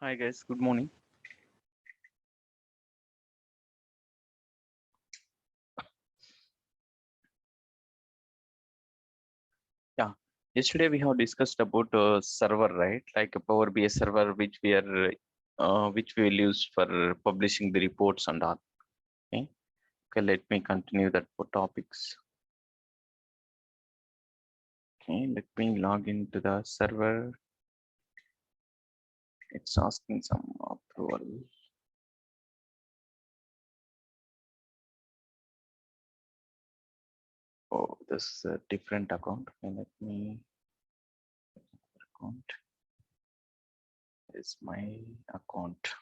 Hi guys, good morning. Yeah, yesterday we have discussed about server, right? Like a Power BI server, which we will use for publishing the reports and all. Okay, okay. Let me continue that for topics. Okay, let me log into the server. It's asking some approval. Oh, this is a different account. Okay, let me account. Is my account.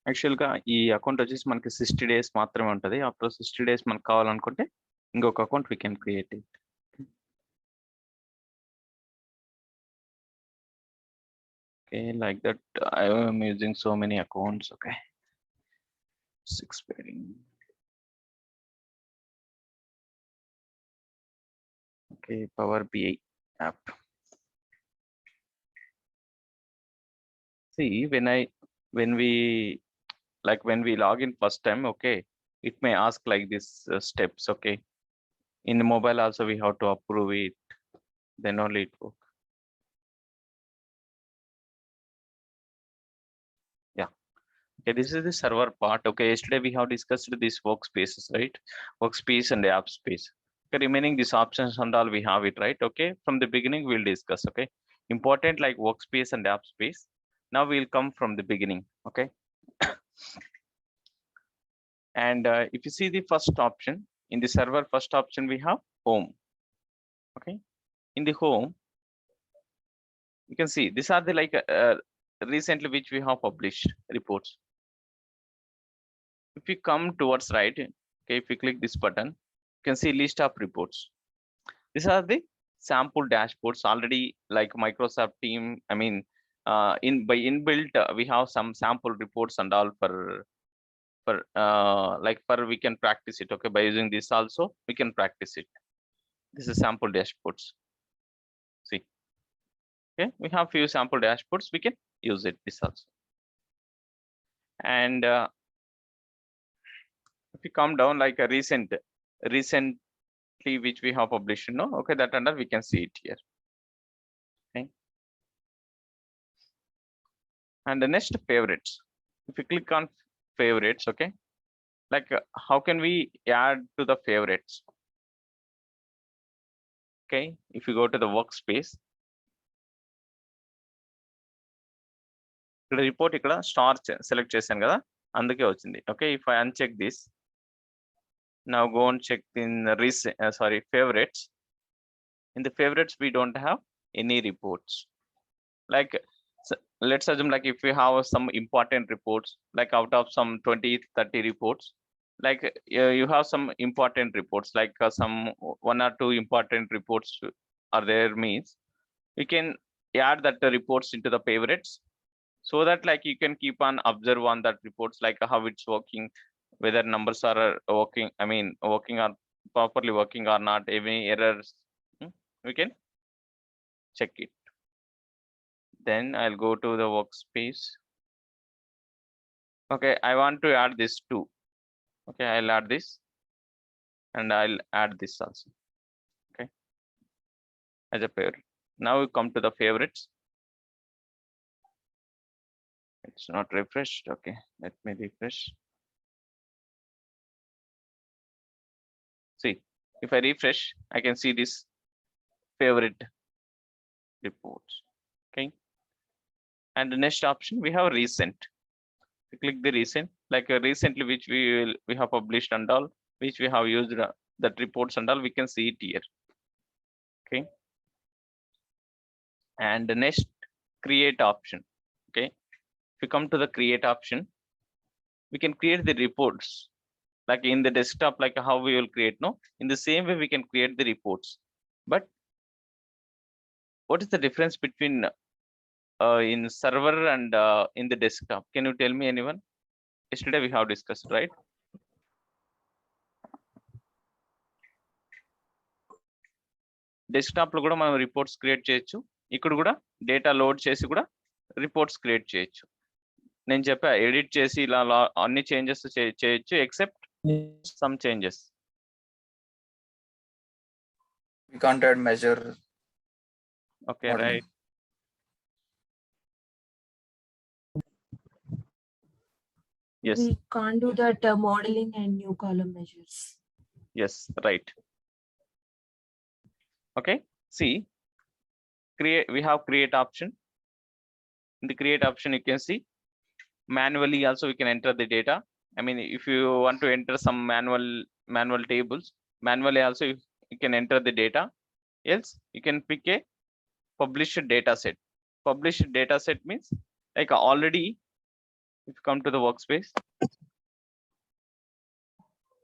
యాక్చువల్‌గా ఈ account వచ్చేసి మనకి 60 days మాత్రమే ఉంటది. After 60 days మనకు కావాలనుకుంటే ఇంకొక account we can create it. Okay, like that I am using so many accounts. Okay, 6 pairing. Okay, Power BI app. See, when we log in first time, okay, it may ask like this steps. Okay, in the mobile also we have to approve it, then only it work. Yeah. Okay, this is the server part. Okay, yesterday we have discussed this workspaces, right? Workspace and the app space. Okay, remaining these options and all we have it, right? Okay, from the beginning we'll discuss. Okay, important like workspace and app space. Now we'll come from the beginning. Okay, and if you see the first option in the server, first option we have home. Okay, in the home you can see these are the like recently which we have published reports. If you come towards right, okay, if you click this button, you can see list of reports. These are the sample dashboards already, like Microsoft team. I mean, in by inbuilt we have some sample reports and all for we can practice it. Okay, by using this also we can practice it. This is sample dashboards. See, okay, we have few sample dashboards, we can use it this also. And if you come down like a recently which we have published, no, okay, that under we can see it here. Okay, and the next favorites. If you click on favorites, okay, like how can we add to the favorites? Okay, if you go to the workspace, ఇక్కడ report ఇక్కడ star select చేశాను కదా, అందుకే వచ్చింది. Okay, if I uncheck this, now go and check in favorites. In the favorites we don't have any reports. Like let's assume like if we have some important reports, like out of some 20-30 reports, like you have some important reports, like some 1 or 2 important reports are there, means you can add that reports into the favorites, so that like you can keep on observe on that reports, like how it's working, whether numbers are working, I mean working or properly working or not, any errors, we can check it. Then I'll go to the workspace. Okay, I want to add this too. Okay, I'll add this and I'll add this also. Okay, as a favorite. Now we come to the favorites. It's not refreshed. Okay, let me refresh. See, if I refresh, I can see this favorite reports. Okay, And the next option we have recent. We click the recent, like recently which we have published and all, which we have used that reports and all, we can see it here. Okay. And the next create option. Okay. If we come to the create option, we can create the reports like in the desktop, like how we will create, no, in the same way we can create the reports. But what is the difference between in server and in the desktop? Can you tell me, anyone? Yesterday we have discussed, right? Desktop లో కూడా మనం reports create చేయొచ్చు, ఇక్కడ కూడా data load చేసి కూడా reports create చేయొచ్చు. నేను చెప్పా ఎడిట్ చేసి ఇలా అన్ని చేంజెస్ చేయొచ్చు except some changes. We can't add measure. Okay, modeling. right. Yes. We can't do that modeling and new column measures. Yes, right. Okay, see, we have create option. In the create option you can see manually also we can enter the data. I mean, if you want to enter some manual tables, manually also you can enter the data. Else you can pick a published data set. Published data set means like already, if you come to the workspace,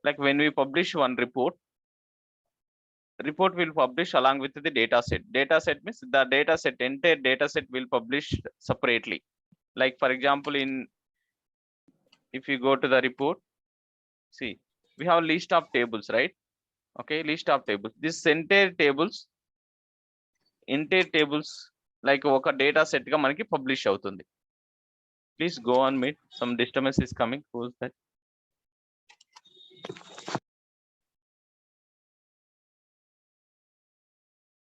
like when we publish one report will publish along with the data set. Data set means the data set, entire data set will publish separately. Like for example, if you go to the report, see, we have a list of tables, right? Okay, list of tables. This entire tables like oka data set ga manaki publish avutundi. Please go on mute. Some disturbance is coming. Who's that?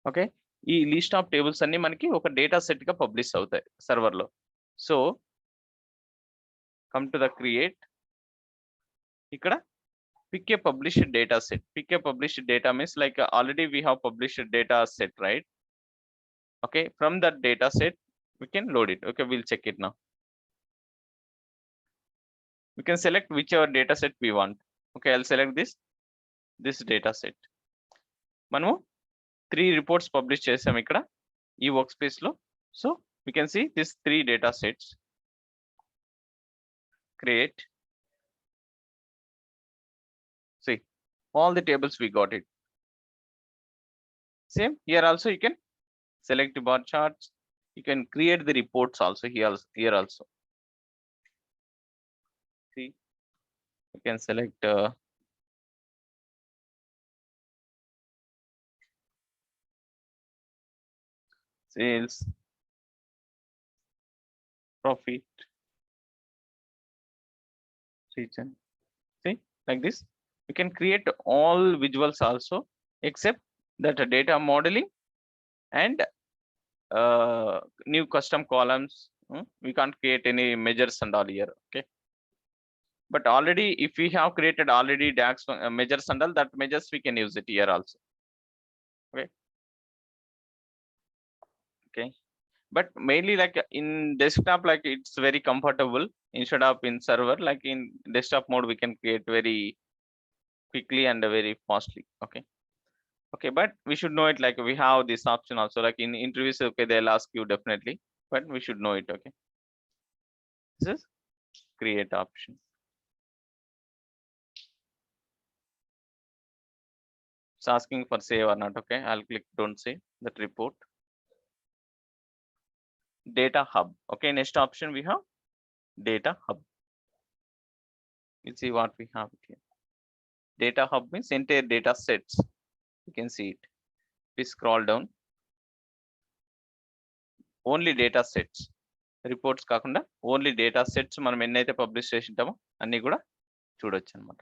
Okay, ఈ list of tables అన్ని మనకి ఒక data set గా publish అవుతాయి server లో. So come to the create, ఇక్కడ pick a published data set. Pick a published data means like already we have published data set, right? Okay, from that data set we can load it. Okay, we'll check it now. We can select whichever data set we want. Okay, I'll select this data set. మనము 3 reports publish చేసాం ఇక్కడ ఈ work space లో. So we can see this 3 data sets. Create. See, all the tables we got it. Same here also you can select bar charts. You can create the reports also here also. See, you can select sales, profit, region. See, like this you can create all visuals also except that data modeling and new custom columns. We can't create any measures and all here. Okay, but already if we have created already DAX measures and all, that measures we can use it here also. Okay, but mainly like in desktop, like it's very comfortable instead of in server. Like in desktop mode we can create very quickly and very fastly. Okay, but we should know it, like we have this option also, like in interviews. Okay, they'll ask you definitely, but we should know it. Okay, this is create option. It's asking for save or not. Okay, I'll click don't save that report. Data hub. Okay, next option we have data hub. You see what we have here. Data hub means entire data sets. You can see it. Please scroll down. Only data sets. Reports కాకుండా only data sets మనం ఎన్నైతే publish చేసి ఉంటామో అన్ని కూడా చూడొచ్చు అన్నమాట.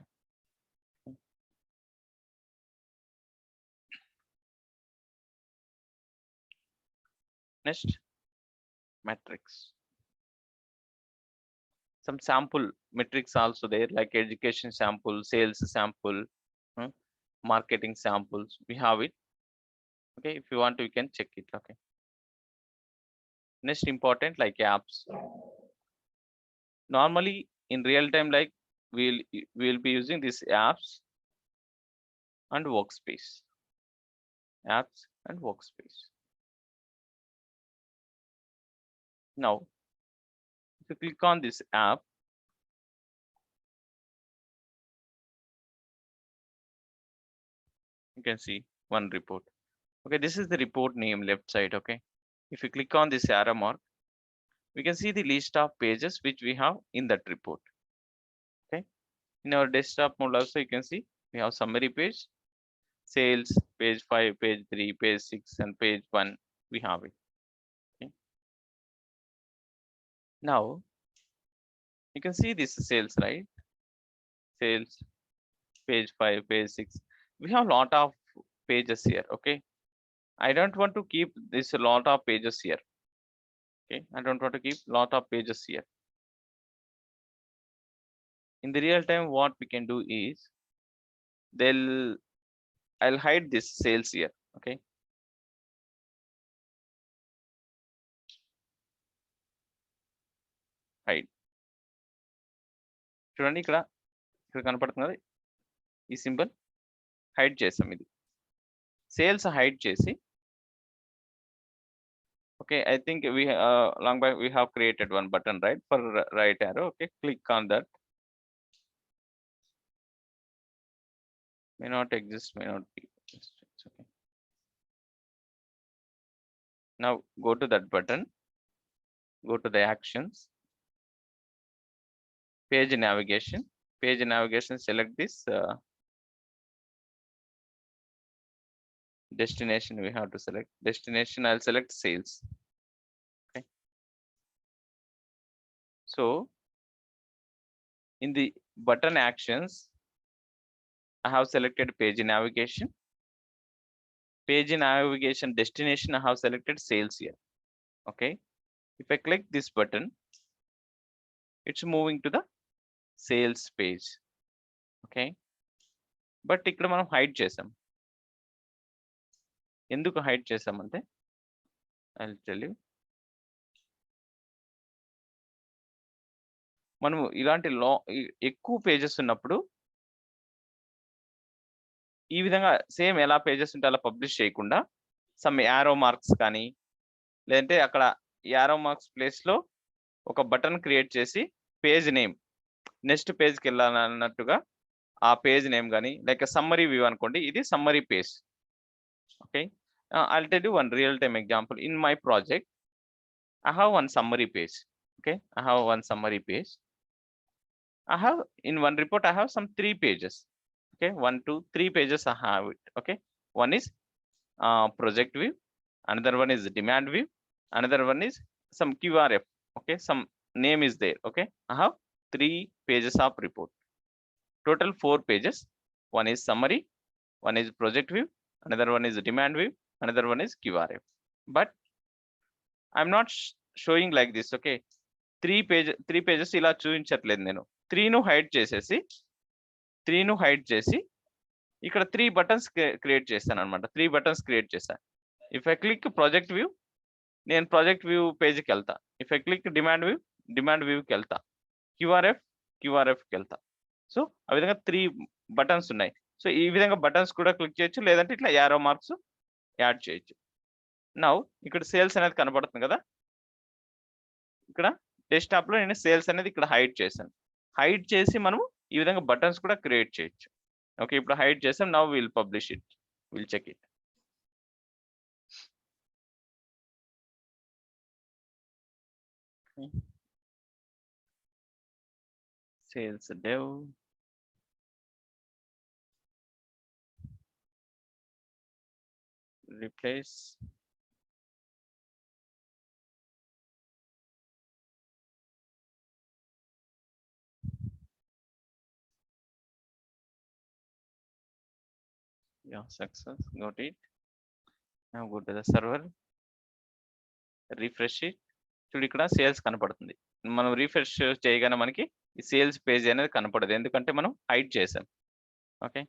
Next metrics. Some sample metrics also there, like education sample, sales sample, marketing samples. We have it. Okay, if you want to, you can check it. Okay, Next important like apps. Normally in real time, like we'll be using these apps and workspace. Apps and workspace. Now, if you click on this app, you can see one report. Okay, this is the report name left side. Okay, if you click on this arrow mark, we can see the list of pages which we have in that report. Okay, in our desktop mode also you can see we have summary page, sales, page 5, page 3, page 6, and page 1 we have it. Okay, now you can see this sales, right? Sales, page 5, page 6. We have a lot of pages here. Okay, I don't want to keep this a lot of pages here. Okay, I don't want to keep lot of pages here. In the real time, what we can do is I'll hide this sales here. Okay, hide. చూడండి ఇక్కడ కనపడుతుంది కదా ఈ symbol, hide చేసాం. ఇది sales hide చేసి, okay, I think we long back we have created one button, right, for right arrow. Okay, click on that. May not exist, may not be. It's okay. Now go to that button, go to the actions, page navigation. Page navigation, select this destination. We have to select destination. I'll select sales. Okay, so in the button actions, I have selected page navigation. Page navigation destination, I have selected sales here. Okay, if I click this button, it's moving to the sales page. Okay, but ఇక్కడ మనం hide చేసాం. ఎందుకు hide చేసామంటే I'll tell you. మనము ఇలాంటి ఎక్కువ pages ఉన్నప్పుడు ఈ విధంగా సేమ్ ఎలా పేజెస్ ఉంటే అలా పబ్లిష్ చేయకుండా సమ్ యారో మార్క్స్ కానీ, లేదంటే అక్కడ యారో మార్క్స్ ప్లేస్ లో ఒక బటన్ క్రియేట్ చేసి పేజ్ నేమ్ నెక్స్ట్ పేజ్కి వెళ్ళాలన్నట్టుగా ఆ పేజ్ నేమ్ కానీ, లైక్ సమ్మరీ వ్యూ అనుకోండి, ఇది summary page. Okay, I'll tell you one real time example. In my project, I have one summary page. Okay, I have one summary page. I have in one report, I have some 3 pages. Okay, 1, 2, 3 pages I have it. Okay, one is project view, another one is demand view, another one is some QRF. Okay, some name is there. Okay, I have 3 pages of report. Total 4 pages. One is summary, one is project view, another one is demand view, another one is QRF. But I'm not showing like this. Okay, 3 pages ఇలా చూపించట్లేదు నేను. 3 ను hide చేసేసి ఇక్కడ 3 buttons create చేస్తాను అనమాట. 3 buttons create చేశాను. If I click project view, నేను ప్రాజెక్ట్ వ్యూ పేజ్కి వెళ్తా. ఇఫ్ ఐ క్లిక్ డిమాండ్ వ్యూకి వెళ్తా. క్యూఆర్ఎఫ్కి వెళ్తా. సో ఆ విధంగా 3 బటన్స్ ఉన్నాయి. సో ఈ విధంగా బటన్స్ కూడా క్లిక్ చేయొచ్చు, లేదంటే ఇట్లా యారో మార్క్స్ యాడ్ చేయొచ్చు. నౌ ఇక్కడ సేల్స్ అనేది కనబడుతుంది కదా, ఇక్కడ డెస్క్టాప్ లో నేను సేల్స్ అనేది ఇక్కడ హైడ్ చేశాను. హైడ్ చేసి మనము ఈ విధంగా బటన్స్ కూడా క్రియేట్ చేయొచ్చు. ఓకే, ఇప్పుడు హైడ్ చేసాం. Now will publish it, will check it. Sales dev, replace, yeah, success, got it. Now go to the server, refresh it. చూడు ఇక్కడ సేల్స్ కనపడుతుంది. మనం రిఫ్రెష్ చేయగానే మనకి ఈ సేల్స్ పేజ్ అనేది కనపడదు, ఎందుకంటే మనం హైడ్ చేసాం. Okay,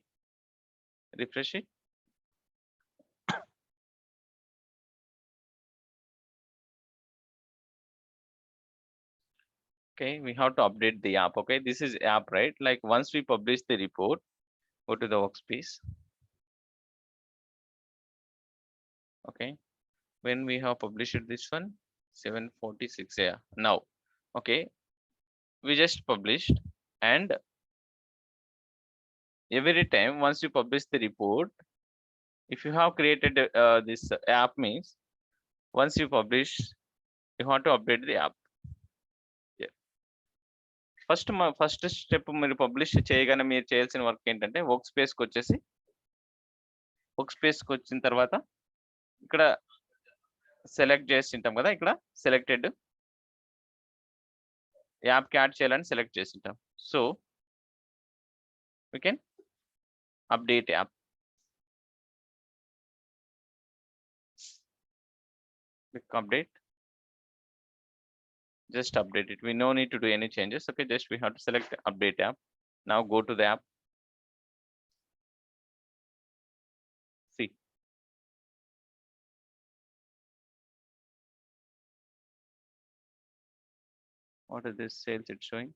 refresh it. Okay, we have to update the app. Okay, this is app, right? Like once we publish the report, go to the workspace. Okay, when we have published this one, 746, yeah, now, okay, we just published, and every time once you publish the report, if you have created this app means, once you publish, you want to update the app. First step మీరు publish చేయగానే మీరు చేయాల్సిన work ఏంటంటే work స్పేస్కి వచ్చేసి, work స్పేస్కి వచ్చిన తర్వాత ఇక్కడ select చేసింటాం కదా, ఇక్కడ సెలెక్టెడ్ యాప్కి యాడ్ చేయాలని సెలెక్ట్ చేసింటాం. So we can update app. Click update. Just update it. We no need to do any changes. Okay, just we have to select update app. Now go to the app. See. What is this sales it's showing?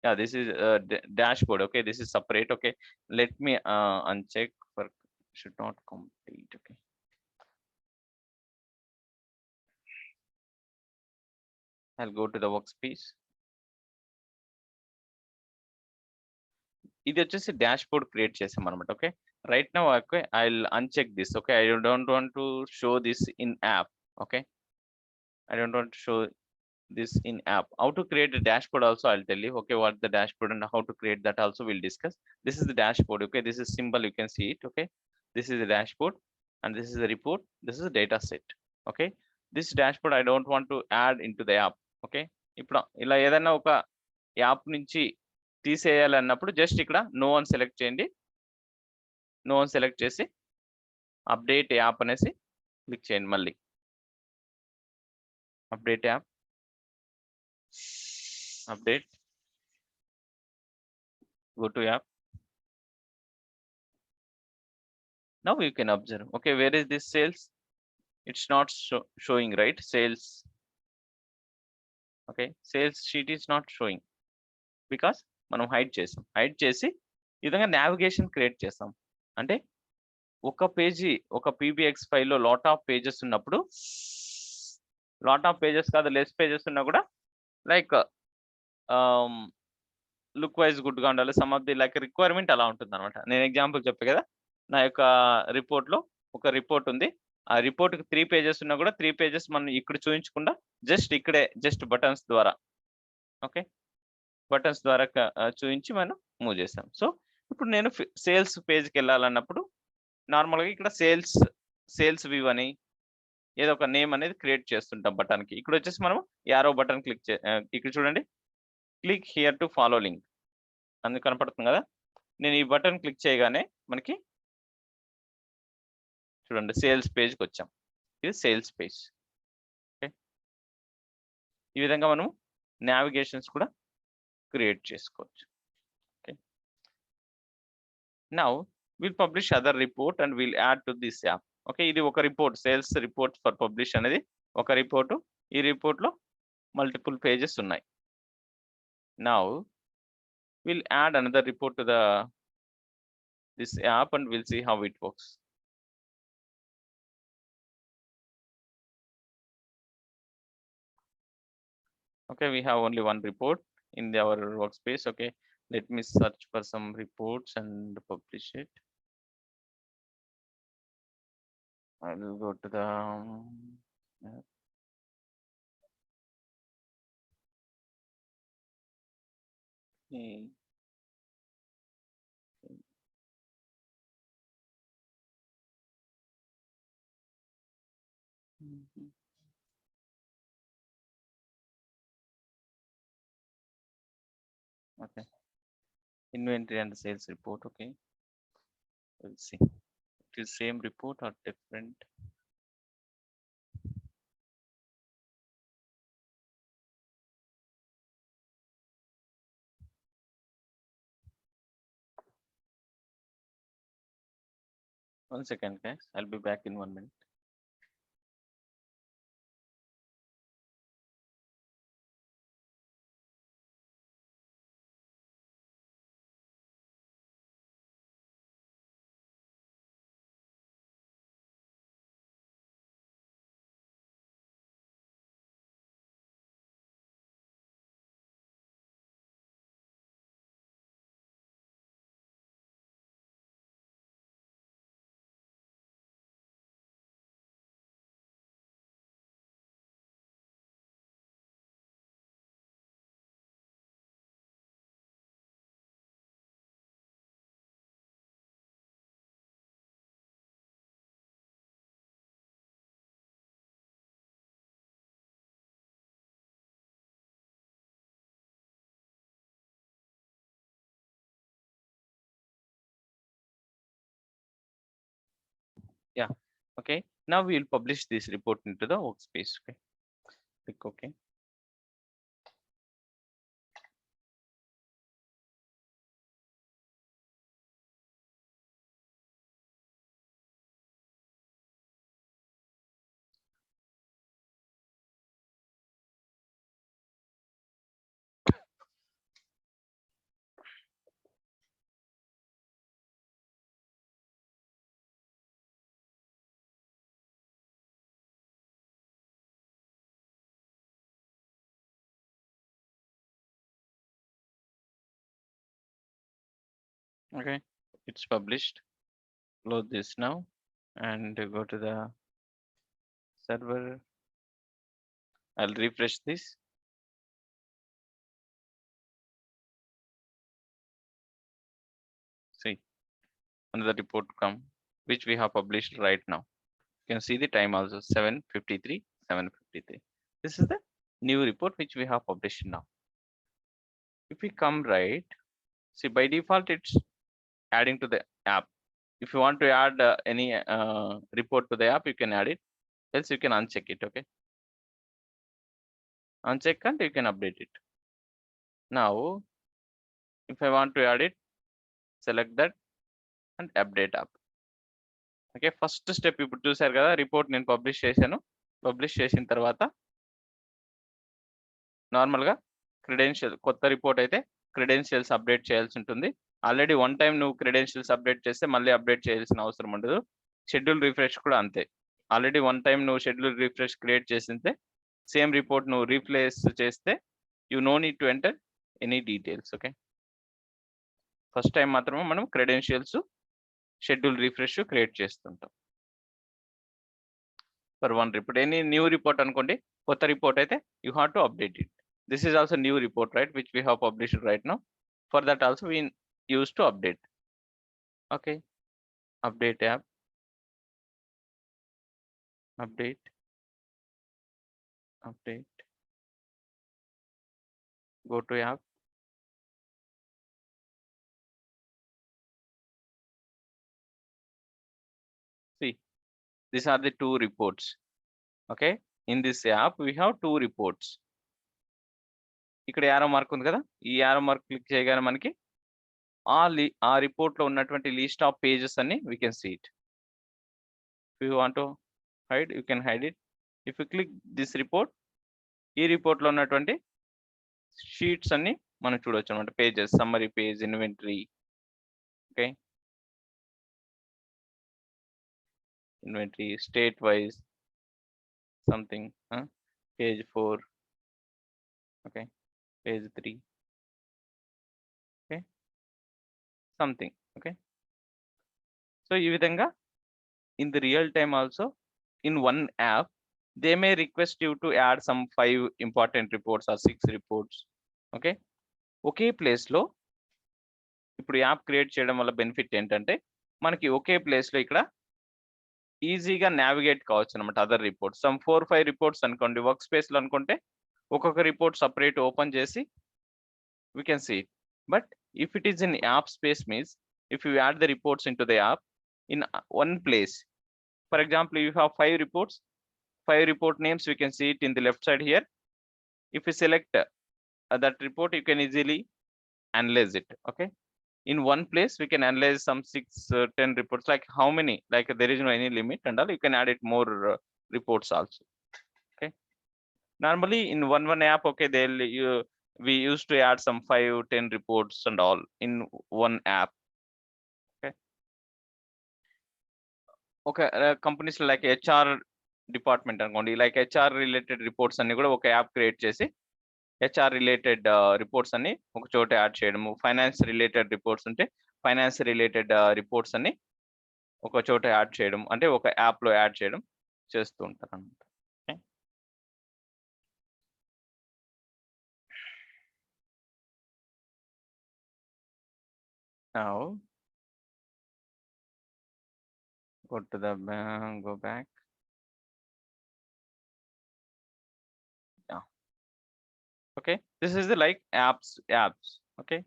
Yeah, this is a dashboard. Okay, this is separate. Okay, let me uncheck for should not complete. Okay. I'll go to the workspace. ఇది వచ్చేసి dash board create చేసాం అనమాట. Okay, right now okay I will uncheck this. Okay, I don't want to show this in app. Okay, I don't want to show this in app. How to create a dashboard also I'll tell you. Okay, what the dashboard and how to create that also we'll discuss. This is the dashboard. Okay, this is symbol, you can see it. Okay, this is the dashboard and this is the report, this is the data set. Okay, this dashboard I don't want to add into the app. Okay, ఇప్పుడు ఇలా ఏదైనా ఒక app నుంచి తీసేయాలి అన్నప్పుడు just ఇక్కడ no అని select చేయండి. నో అని సెలెక్ట్ చేసి అప్డేట్ యాప్ అనేసి క్లిక్ చేయండి. మళ్ళీ update app, update, go to app. Now you can observe. Okay, where is this sales? It's not showing, right? Sales. Okay, sales sheet is not showing because మనం hide చేసాం. Hide చేసి ఈ విధంగా navigation create చేస్తాం. అంటే ఒక page, ఒక PBX ఫైల్లో లాట్ ఆఫ్ పేజెస్ ఉన్నప్పుడు, లాట్ ఆఫ్ పేజెస్ కాదు లెస్ పేజెస్ ఉన్నా కూడా లైక్ లుక్ వైజ్ గుడ్గా ఉండాలి. Some of the like requirement అలా ఉంటుంది అనమాట. నేను ఎగ్జాంపుల్ చెప్పే కదా, నా యొక్క రిపోర్ట్లో ఒక రిపోర్ట్ ఉంది. ఆ రిపోర్ట్కి 3 పేజెస్ ఉన్నా కూడా 3 పేజెస్ మనం ఇక్కడ చూపించకుండా జస్ట్ ఇక్కడే జస్ట్ బటన్స్ ద్వారా, ఓకే, బటన్స్ ద్వారా చూపించి మనం మూవ్ చేస్తాం. సో ఇప్పుడు నేను సేల్స్ పేజ్కి వెళ్ళాలన్నప్పుడు నార్మల్గా ఇక్కడ సేల్స్ వ్యూ అని ఏదో ఒక నేమ్ అనేది క్రియేట్ చేస్తుంటాం బటన్కి. ఇక్కడ వచ్చేసి మనం యారో బటన్ క్లిక్ ఇక్కడ చూడండి, click here to follow link అందుకు కనపడుతుంది కదా. నేను ఈ బటన్ క్లిక్ చేయగానే మనకి చూడండి సేల్స్ పేజ్కి వచ్చాం. ఇది సేల్స్ పేజ్. ఓకే, ఈ విధంగా మనం నావిగేషన్స్ కూడా క్రియేట్ చేసుకోవచ్చు. Okay, now will publish other report and will add to this app. Okay, ఇది ఒక report, sales report for publish అనేది ఒక రిపోర్టు. ఈ రిపోర్ట్లో మల్టిపుల్ పేజెస్ ఉన్నాయి. Now we'll add another report to this app and we'll see how it works. Okay, we have only one report in our workspace. Okay, let me search for some reports and publish it. I will go to the app. Okay. Okay, inventory and sales report. Okay, we'll see. It is same report or different? One second, guys. I'll be back in 1 minute. Okay, now we will publish this report into the workspace. Okay, click OK. Okay, it's published. Close this now and go to the server. I'll refresh this. See, another report come, which we have published right now. You can see the time also 7:53, 7:53. This is the new report which we have published now. If we come right, see by default it's adding to the app. If you want to add any report to the app, you can add it. Else you can uncheck it. Okay, uncheck and you can update it. Now, if I want to add it, select that and update app. Okay, first step ఇప్పుడు చూసారు కదా, report నేను publish చేశాను. Publish చేసిన తర్వాత నార్మల్గా credential, కొత్త report అయితే క్రెడెన్షియల్స్ అప్డేట్ చేయాల్సి ఉంటుంది. ఆల్రెడీ వన్ టైం నువ్వు క్రెడెన్షియల్స్ అప్డేట్ చేస్తే మళ్ళీ అప్డేట్ చేయాల్సిన అవసరం ఉండదు. షెడ్యూల్ రిఫ్రెష్ కూడా అంతే. ఆల్రెడీ వన్ టైం నువ్వు షెడ్యూల్ రిఫ్రెష్ క్రియేట్ చేసింటే సేమ్ రిపోర్ట్ నువ్వు రీప్లేస్ చేస్తే you know need to enter any details. Okay, first time మాత్రమే మనం క్రెడెన్షియల్స్ షెడ్యూల్ రిఫ్రెష్ క్రియేట్ చేస్తుంటాం for one report. Any new report అనుకోండి, కొత్త రిపోర్ట్ అయితే you have to update it. This is also new report, right, which we have published right now. For that also we use to update. Okay, update app, update, go to app, see these are the two reports. Okay, in this app we have two reports. ఇక్కడ arrow mark ఉంది కదా, ఈ arrow mark click చేయగానే మనకి ఆ report లో ఉన్నటువంటి list of pages అన్ని we can see it. If you want to hide, you can hide it. If you click this report, ఈ రిపోర్ట్ లో ఉన్నటువంటి షీట్స్ అన్ని మనం చూడొచ్చు అనమాట. Pages, summary page, inventory. Okay, inventory, state wise something, page 4, okay, page 3, okay, something. Okay, so ఈ విధంగా in the real time also in one app they may request you to add some 5 important reports or 6 reports. Okay, okay place లో ఇప్పుడు app create చేయడం వల్ల benefit ఏంటంటే మనకి ఒకే place లో ఇక్కడ ఈజీగా నావిగేట్ కావచ్చు అనమాట. అదర్ రిపోర్ట్స్ సమ్ 4-5 రిపోర్ట్స్ అనుకోండి, వర్క్ స్పేస్ లో అనుకుంటే ఒక్కొక్క రిపోర్ట్ సపరేట్ ఓపెన్ చేసి we can see it. But if it is in app space means if you add the reports into the app in one place, for example you have 5 reports, 5 report names, we can see it in the left side here. If you select that report, you can easily analyze it. Okay, in one place we can analyze some 6-10 reports, like how many, like there is no any limit and all, you can add it more reports also. Okay, normally in one app, okay, we used to add some 5-10 reports and all in one app. Okay, okay, companies like HR department అనుకోండి, like HR related reports అన్ని కూడా ఒక app create చేసి HR related reports అన్ని ఒక చోట add చేయడము, finance related reports ఉంటే ఫైనాన్స్ రిలేటెడ్ రిపోర్ట్స్ అన్ని ఒక చోట యాడ్ చేయడం, అంటే ఒక యాప్ లో యాడ్ చేయడం చేస్తూ ఉంటారు అన్నమాట. Now go to the go back. Okay, this is the like apps. Okay,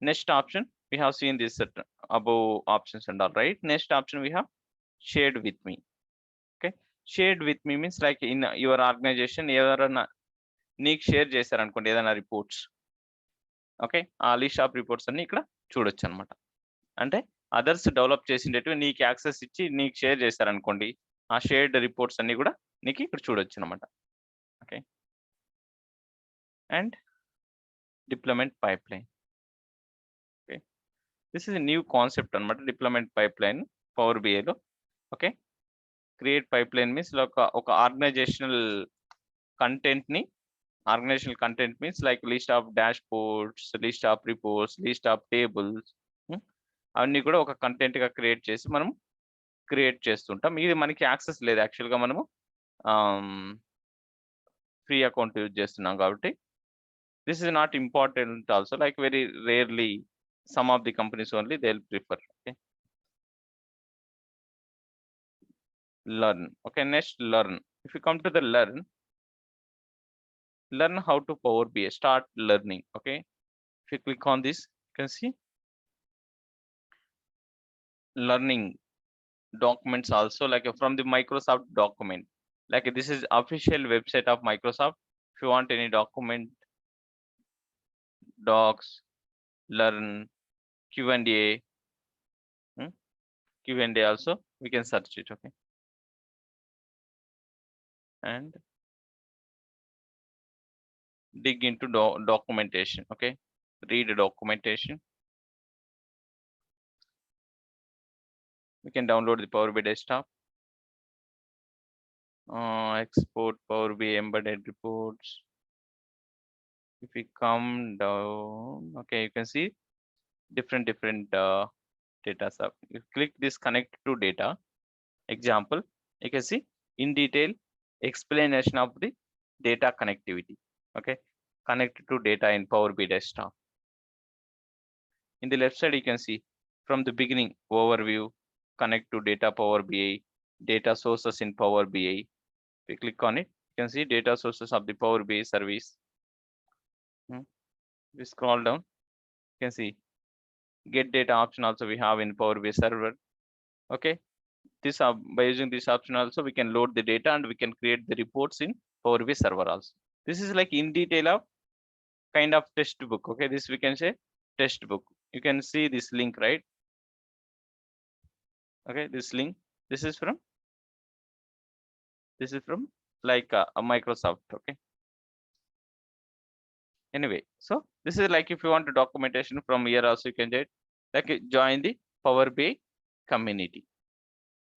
next option we have seen this above options and all, right. Next option we have shared with me. Okay, shared with me means like in your organization ఎవరైనా నీకు share చేశారు అనుకోండి ఏదైనా reports. Okay, ఆ list of reports అన్ని ఇక్కడ చూడొచ్చు అనమాట. అంటే అదర్స్ డెవలప్ చేసిండేటివి నీకు యాక్సెస్ ఇచ్చి నీకు షేర్ చేశారనుకోండి, ఆ షేర్డ్ రిపోర్ట్స్ అన్ని కూడా నీకు ఇక్కడ చూడొచ్చు అనమాట. Okay, and deployment pipeline. Okay, this is new concept అనమాట, డిప్లాయ్మెంట్ పైప్లైన్ పవర్ బిఐలో. ఓకే, క్రియేట్ పైప్లైన్ మీన్స్ ఒక ఆర్గనైజేషనల్ కంటెంట్ని, organizational content means like list of dashboards, list of reports, list of tables, అవన్నీ కూడా ఒక కంటెంట్ గా create చేసి మనం క్రియేట్ చేస్తుంటాం. ఇది మనకి యాక్సెస్ లేదు యాక్చువల్గా, మనము ఫ్రీ అకౌంట్ యూజ్ చేస్తున్నాం కాబట్టి. This is not important also, like very rarely some of the companies only they will prefer. Okay, learn. Okay, next learn. If you come to the learn how to Power BI, start learning. Okay, if you click on this, you can see learning documents also, like from the Microsoft document. Like this is official website of Microsoft. If you want any document, docs, learn, Q&A, Q&A also we can search it. Okay, and dig into documentation. Okay, read the documentation. We can download the Power BI desktop, export Power BI embedded reports. If we come down, okay, you can see different data sub. You click this connect to data example, you can see in detail explanation of the data connectivity. Okay, connect to data in Power BI desktop. In the left side you can see from the beginning overview, connect to data Power BI, data sources in Power BI. If you click on it, you can see data sources of the Power BI service. We scroll down, you can see get data option also we have in Power BI server. Okay, this by using this option also we can load the data and we can create the reports in Power BI server also. This is like in detail of kind of textbook. Okay, this we can say textbook. You can see this link, right? Okay, this link, this is from like a Microsoft. Okay, anyway, so this is like if you want to documentation from here also you can like join the Power BI community.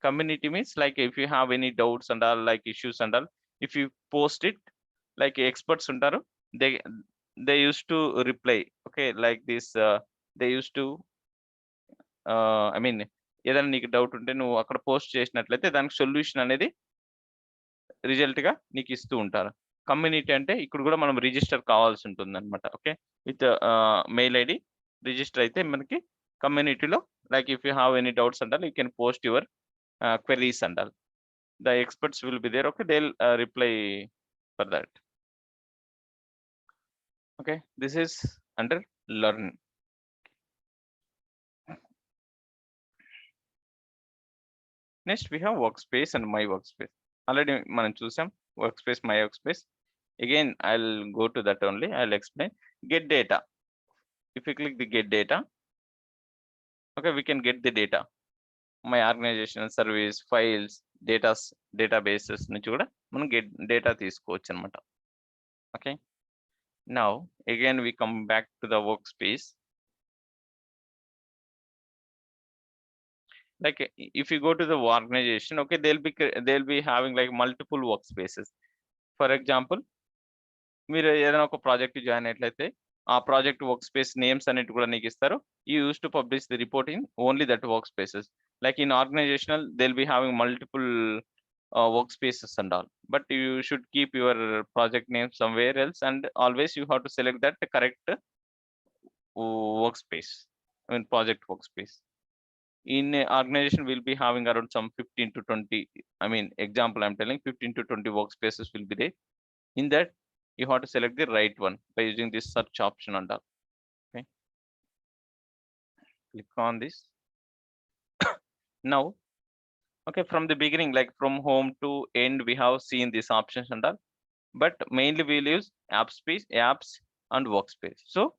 Community means like if you have any doubts and all, like issues and all, if you post it, like experts untaru, they used to reply. Okay, like this they used to I mean ఏదైనా నీకు doubt ఉంటే నువ్వు అక్కడ post చేసినట్లయితే దానికి solution అనేది result గా నీకు ఇస్తూ ఉంటారు. కమ్యూనిటీ అంటే ఇక్కడ కూడా మనం రిజిస్టర్ కావాల్సి ఉంటుంది అనమాట. Okay, with mail ID register అయితే మనకి కమ్యూనిటీలో like if you have any doubts అంటారు you can post your queries and all. The experts will be there. Okay, they'll reply for that. Okay, this is under learn. Next we have workspace and my workspace. Already మనం చూసాం workspace, my workspace. Again I'll go to that only, I'll explain. Get data. If you click the get data, okay, we can get the data. My organizational service, files, databases నుంచి కూడా మనం get data తీసుకోవచ్చు అనమాట. Okay, now again we come back to the workspace. Like if you go to the organization, okay, they'll be having like multiple workspaces. For example, మీరు ఏదైనా ఒక project join అయినట్లయితే ఆ ప్రాజెక్ట్ వర్క్ స్పేస్ నేమ్స్ అన్నిటి కూడా నీకు ఇస్తారు. You use to publish the reporting only that work spaces. Like in organizational they'll be having multiple workspaces and all, but you should keep your project name somewhere else, and always you have to select that correct workspace, I mean project workspace. In a organization we'll be having around some 15 to 20, I mean example I'm telling 15 to 20 workspaces will be there. In that you have to select the right one by using this search option and all. Okay, click on this. Now Okay, from the beginning, like from home to end, we have seen these options and all, but mainly we'll use apps and workspace. So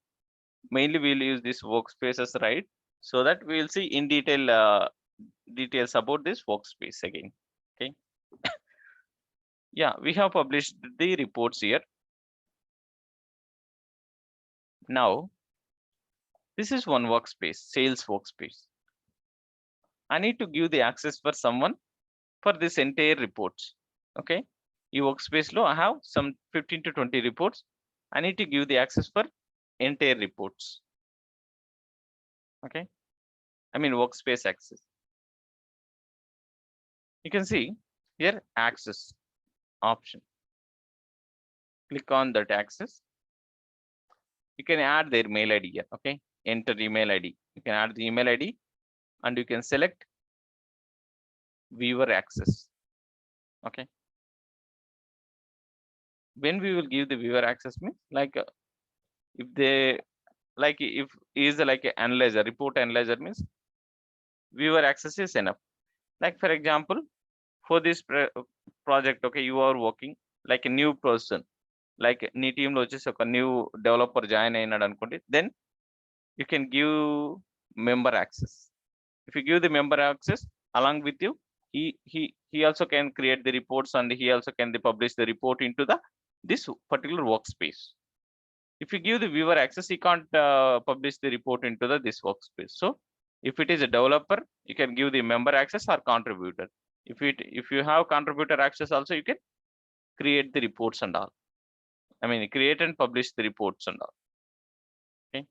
mainly we'll use these workspaces, right? So that we'll see in detail details about this workspace again. Okay. Yeah, we have published the reports here. Now, this is one workspace, sales workspace. I need to give the access for someone for this entire reports. Okay. Your workspace low, I have some 15 to 20 reports. I need to give the access for entire reports. Okay. I mean workspace access. You can see here access option. Click on that access. You can add their mail ID here. Okay. Enter email ID. You can add the email ID and you can select viewer access. Okay. When we will give the viewer access means like if they like if is like an analyzer, report analyzer means viewer access is enough. Like for example, for this project, okay, you are working like a new person, like నీ team లో వచ్చేసి ఒక new developer join అయినాడు అనుకోండి, then you can give member access. If you give the member access along with you, he also can create the reports and he also can publish the report into the this particular workspace. If you give the viewer access, he can't publish the report into the this workspace. So if it is a developer, you can give the member access or contributor. If you have contributor access also, you can create the reports and all. I mean create and publish the reports and all. Okay.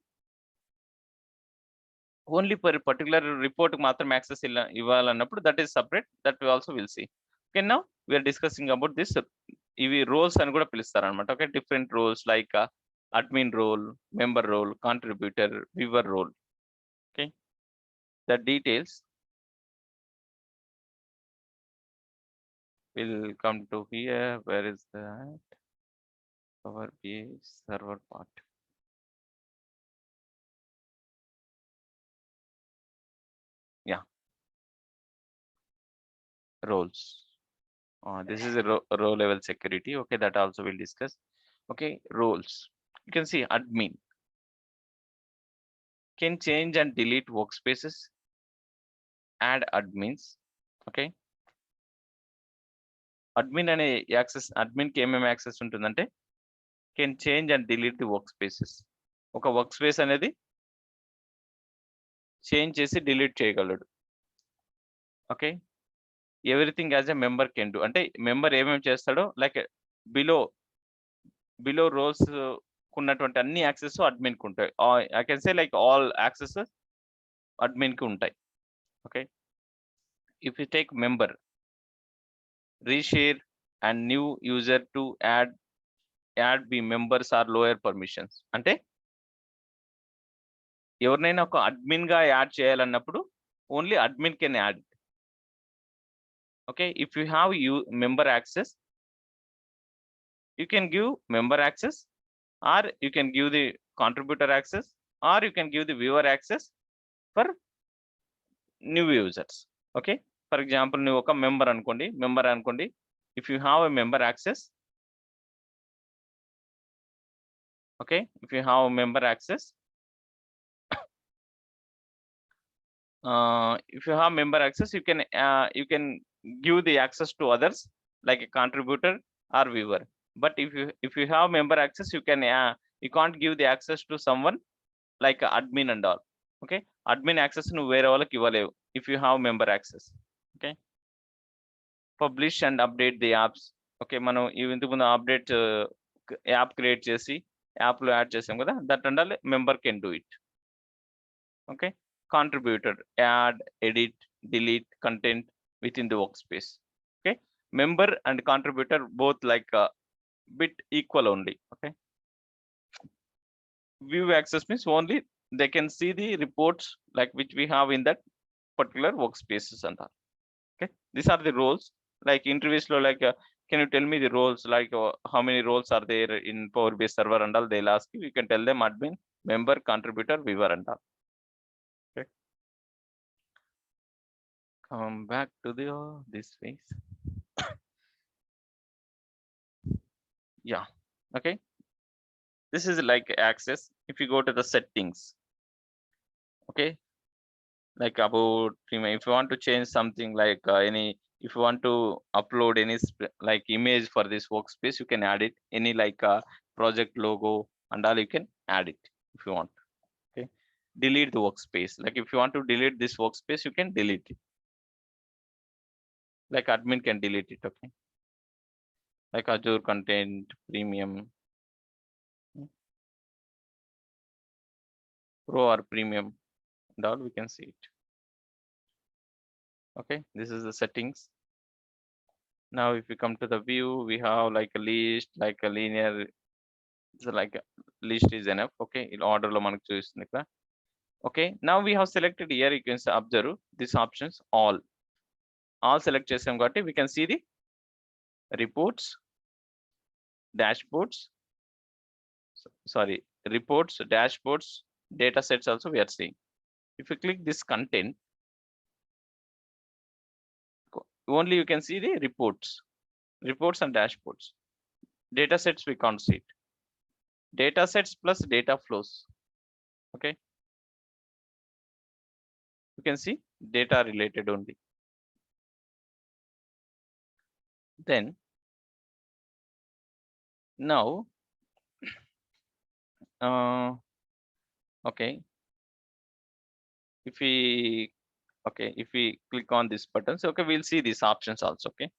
Only per particular report matram access ఇవ్వాలన్నప్పుడు that is separate, that we also will see. Okay, now we are discussing about this ఇవి roles అని కూడా పిలుస్తారు అన్నమాట. Okay, different roles like admin role, member role, contributor, viewer role. Okay, the details will come to here. Where is that Power BI server part? Yeah, roles. This is a row level security. Okay, that also we'll discuss. Okay, roles. You can see admin can change and delete workspaces, add admins. Okay, admin అనే access, admin కి ఏమేమి access ఉంటుందంటే can change and delete the work spaces. ఒక work space అనేది change చేసి delete చేయగలడు. Okay, everything as a member can do. అంటే member ఏమేమి చేస్తాడో లైక్ బిలో రోల్స్ ఉన్నటువంటి అన్ని యాక్సెస్ అడ్మిన్ కి ఉంటాయి. I can say like all access admin కి ఉంటాయి. Okay, if you take member, reshare and new user to add be members or lower permissions. అంటే ఎవరినైనా ఒక అడ్మిన్ గా యాడ్ చేయాలన్నప్పుడు only admin can add. Okay, if you have member access, you can give member access or you can give the contributor access or you can give the viewer access for new users. Okay, for example నువ్వు ఒక member అనుకోండి, if you have a member access, okay, if you have a member access, if you have member access, you can give the access to others like a contributor or viewer. But if you have member access, you can't give the access to someone like admin and all. Okay, admin access nu వేరే వాళ్ళకి ఇవ్వలేవు if you have member access. Okay, publish and update the apps. Okay, మనం ఇంతకు ముందు update app create చేసి app లో add చేసాం కదా, that and all member can do it. Okay, contributor, add, edit, delete content within the workspace. Okay, member and contributor both like a bit equal only. Okay, view access means only they can see the reports like which we have in that particular workspaces and all. Okay, these are the roles. Like interviews lo like can you tell me the roles, like how many roles are there in Power BI server and all, they'll ask you. You can tell them admin, member, contributor, viewer and all. come back to the this phase. Yeah, okay. This is like access. If you go to the settings, okay, like about if you want to change something like any, if you want to upload any like image for this workspace, you can add it. Any like project logo and all, you can add it if you want. Okay, delete the workspace. Like if you want to delete this workspace, you can delete it. Like admin can delete it. Okay, like Azure Content Premium, Pro or Premium, and all we can see it. Okay, this is the settings. Now if we come to the view, we have like a list, like a linear, so like a list is enough. Okay, in order lo manaku chustund ikkada. Okay, now we have selected here, you can observe these options all select chesam kabatti we can see the reports, dashboards, sorry, reports, dashboards, data sets also we are seeing. If you click this content, only you can see the reports and dashboards. Data sets we can't see it. Data sets plus data flows. Okay, you can see data related only. Then now okay, if we okay, if we click on this button, so okay, we'll see these options also. Okay,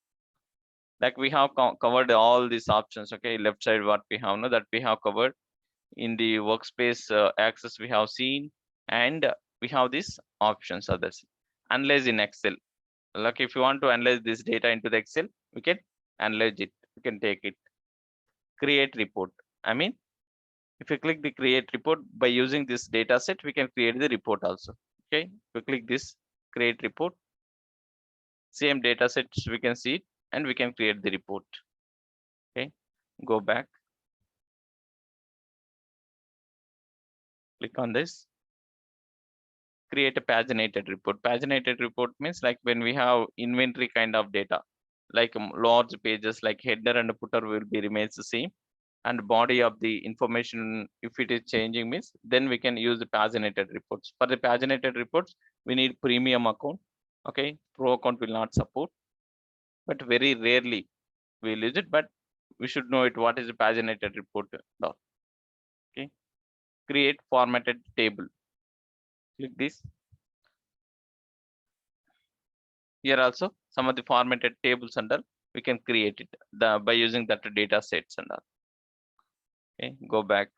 like we have covered all these options. Okay, left side what we have now, that we have covered. In the workspace access we have seen, and we have these options others. Analyze in Excel. Like if you want to analyze this data into the Excel, we can analyze it, we can take it. Create report, I mean, if you click the create report, by using this data set we can create the report also. Okay, if you click this create report, same data sets we can see it, and we can create the report. Okay, go back, click on this, create a paginated report. Paginated report means like when we have inventory kind of data, like large pages, like header and footer will be remains the same, and body of the information, if it is changing means, then we can use the paginated reports. For the paginated reports, we need premium account. Okay, pro account will not support, but very rarely we'll use it, but we should know it, what is a paginated report. Okay, create formatted table, click this. Here also some of the formatted tables and all, we can create it by using that data sets and all. Okay, go back,